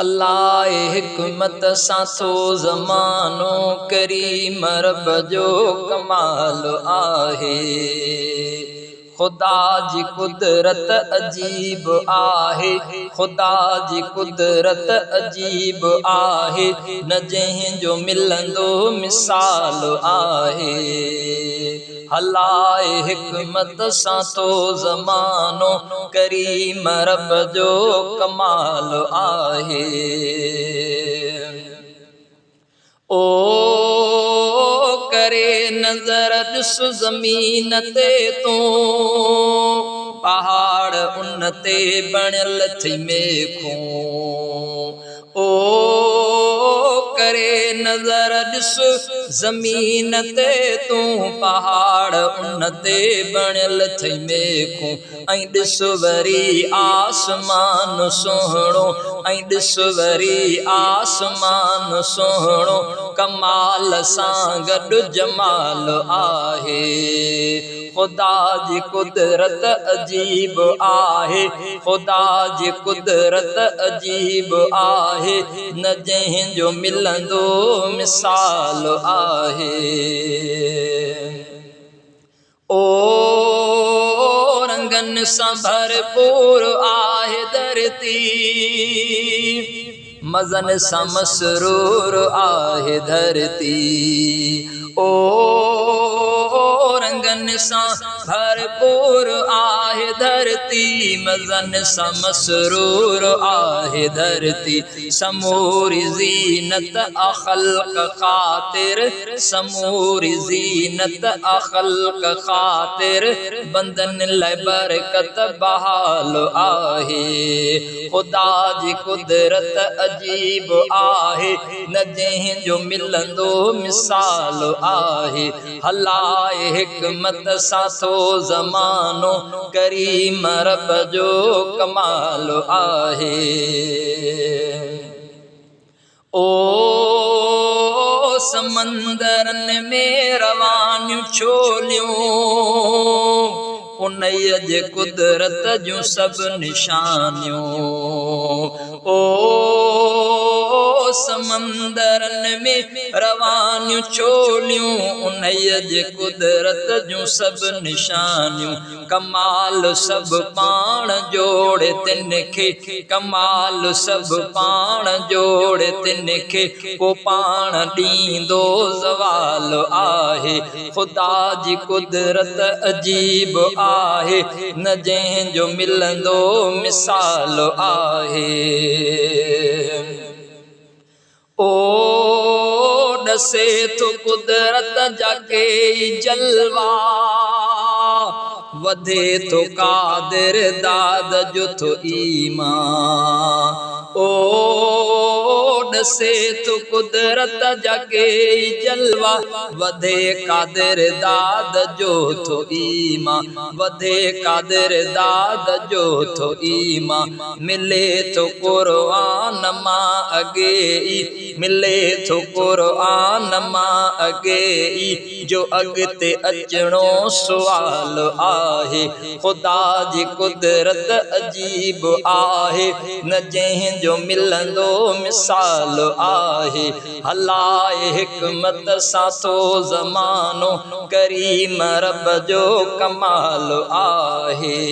अल्लाह हिकमत सां थो ज़मानो करीम रब जो कमाल आहे। खुदा जी कुदरत अजीब आहे, खुदा जी कुदरत अजीब आहे, न जंहिंजो मिलंदो मिसाल आहे। हलाए हिकमत सां थो ज़मानो करीम रब जो कमाल आहे। ओ करे नज़र ॾिस ज़मीन ते तूं, पहाड़ उन ते बणियल थी मेखूं। ओ करे नज़र ॾिस ज़मीन ते तूं, पहाड़ उन ते बणियल थी मेखूं। ऐं ॾिस वरी आसमान सुहिणो, ऐं ॾिस वरी आसमान सुहिणो, कमाल सां गॾु जमाल आहे। खुदा जी कुदरत अजीब आहे, खुदा जी कुदरत अजीब आहे, न जंहिंजो मिलंदो मिसाल आहे। ओ रंगन सां भरपूर आहे धरती, मज़न सां मसरूर आहे धरती। ओ रंगन सां भरपूर आहे धरती, मज़न सां मसरूर आहे धरती। समूरी ज़ीनत अख़ल्क़ ख़ातिर, समूरी ज़ीनत अख़ल्क़ ख़ातिर, बंदन लाइ बरकत बहाल आहे। खुदा जी कुदरत अजीब आहे, न जंहिंजो मिलंदो मिसाल आहे। हलाए हिकमत सां थो ज़मानो करीम रब जो कमाल आहे। ओ समंदरनि में रवानियूं छोलियूं, उन्हीअ जे कुदरत जूं सभु निशानियूं। ओ समंदरनि में रवानियूं छोलियूं, उन्हीअ जे कुदरत जूं सभु निशानियूं। कमाल सभु पाण जोड़े तिनखे, कमाल सभु पाण जोड़े तिनखे, को पाण ॾींदो ज़वाल आहे। खुदा जी कुदरत अजीब आहे, न जंहिंजो मिलंदो मिसाल आहे। ओ ॾसे थो कुदरत जा कई जलवा, वधे थो क़ादिर दाद जो थो ईमान। ओ ॾसे थो कुदरत जा कई जलवा, वधे क़ादिर दाद जो थो ईमान, वधे क़ादिर दाद जो थो ईमान। मिले थो क़ुरान मां अॻे ई, मिले थो क़ुरान मां अॻे ई, जो अॻिते अचणो सुवाल आहे। खुदा जी कुदरत अजीब आहे, न जंहिंजो मिलंदो मिसाल आहे। हलाए हिकमत सां थो ज़मानो करीम रब जो कमाल आहे।